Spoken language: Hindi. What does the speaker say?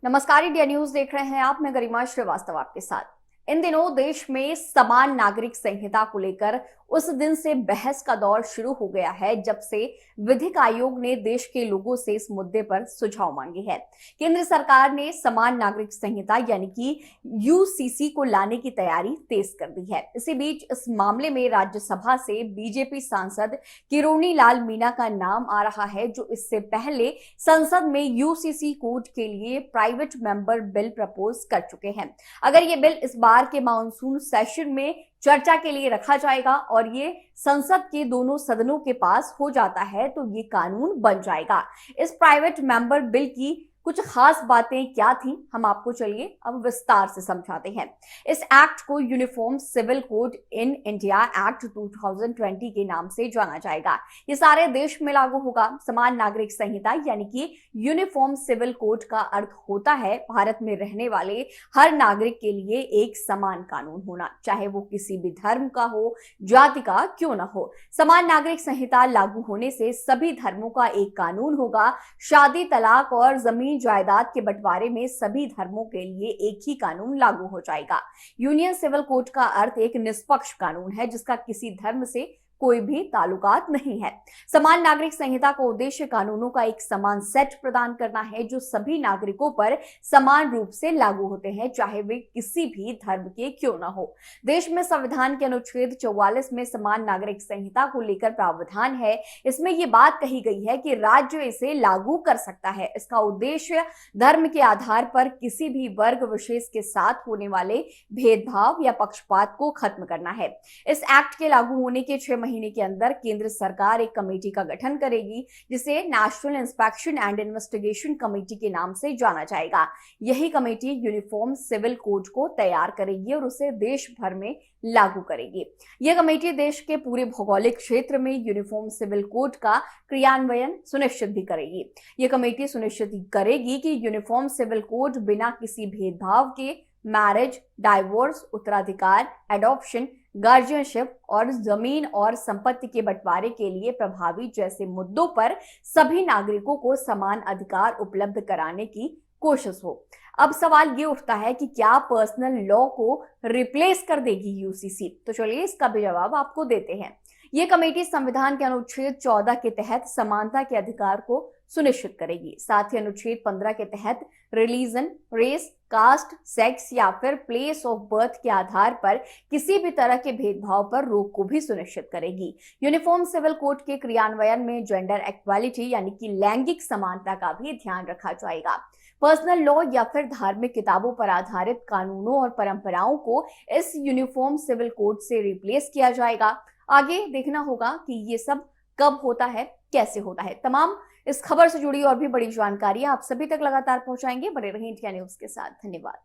नमस्कार, इंडिया न्यूज देख रहे हैं आप। मैं गरिमा श्रीवास्तव आपके साथ। इन दिनों देश में समान नागरिक संहिता को लेकर उस दिन से बहस का दौर शुरू हो गया है जब से विधिक आयोग ने देश के लोगों से इस मुद्दे पर सुझाव मांगे हैं। केंद्र सरकार ने समान नागरिक संहिता यानी कि यूसीसी को लाने की तैयारी तेज कर दी है। इसी बीच इस मामले में राज्यसभा से बीजेपी सांसद किरोड़ी लाल मीणा का नाम आ रहा है, जो इससे पहले संसद में यूसीसी कोड के लिए प्राइवेट मेंबर बिल प्रपोज कर चुके हैं। अगर ये बिल इस बार के मानसून सेशन में चर्चा के लिए रखा जाएगा और ये संसद के दोनों सदनों के पास हो जाता है तो ये कानून बन जाएगा। इस प्राइवेट मेंबर बिल की कुछ खास बातें क्या थी, हम आपको चलिए अब विस्तार से समझाते हैं। इस एक्ट को uniform civil code in India act 2020 के नाम से जाना जाएगा। ये सारे देश में लागू होगा। समान नागरिक संहिता यानी कि यूनिफॉर्म सिविल कोड का अर्थ होता है भारत में रहने वाले हर नागरिक के लिए एक समान कानून होना, चाहे वो किसी भी धर्म का हो, जाति का क्यों ना हो। समान नागरिक संहिता लागू होने से सभी धर्मों का एक कानून होगा। शादी, तलाक और जमीन जायदाद के बंटवारे में सभी धर्मों के लिए एक ही कानून लागू हो जाएगा। यूनियन सिविल कोड का अर्थ एक निष्पक्ष कानून है जिसका किसी धर्म से कोई भी ताल्लुकात नहीं है। समान नागरिक संहिता का उद्देश्य कानूनों का एक समान सेट प्रदान करना है जो सभी नागरिकों पर समान रूप से लागू होते हैं, चाहे वे किसी भी धर्म के क्यों ना हो। देश में संविधान के अनुच्छेद 44 में समान नागरिक संहिता को लेकर प्रावधान है। इसमें यह बात कही गई है कि राज्य इसे लागू कर सकता है। इसका उद्देश्य धर्म के आधार पर किसी भी वर्ग विशेष के साथ होने वाले भेदभाव या पक्षपात को खत्म करना है। इस एक्ट के लागू होने के 6 महीने के अंदर केंद्र सरकार एक कमेटी का गठन करेगी जिसे national inspection and investigation committee के नाम से जाना जाएगा। यही कमेटी यूनिफॉर्म सिविल कोड को तैयार करेगी और उसे देश भर में लागू करेगी। यह कमेटी देश के पूरे भौगोलिक क्षेत्र में यूनिफॉर्म सिविल कोड का क्रियान्वयन सुनिश्चित भी करेगी। यह कमेटी सुनिश्चित करेगी कि यूनिफॉर्म सिविल कोड बिना किसी भेदभाव के मैरिज, डाइवोर्स, उत्तराधिकार, एडॉप्शन, गार्जियनशिप और जमीन और संपत्ति के बंटवारे के लिए प्रभावी जैसे मुद्दों पर सभी नागरिकों को समान अधिकार उपलब्ध कराने की कोशिश हो। अब सवाल ये उठता है कि क्या पर्सनल लॉ को रिप्लेस कर देगी यूसीसी? तो चलिए इसका भी जवाब आपको देते हैं। ये कमेटी संविधान के अनुच्छेद 14 के तहत समानता के अधिकार को सुनिश्चित करेगी। साथ ही अनुच्छेद 15 के तहत रिलीजन, रेस, कास्ट, सेक्स या फिर प्लेस ऑफ बर्थ के आधार पर किसी भी तरह के भेदभाव पर रोक को भी सुनिश्चित करेगी। यूनिफॉर्म सिविल कोड के क्रियान्वयन में जेंडर इक्वालिटी यानी कि लैंगिक समानता का भी ध्यान रखा जाएगा। पर्सनल लॉ या फिर धार्मिक किताबों पर आधारित कानूनों और परंपराओं को इस यूनिफॉर्म सिविल कोड से रिप्लेस किया जाएगा। आगे देखना होगा कि ये सब कब होता है, कैसे होता है। तमाम इस खबर से जुड़ी और भी बड़ी जानकारी आप सभी तक लगातार पहुंचाएंगे। बने रहें इंडिया न्यूज के साथ। धन्यवाद।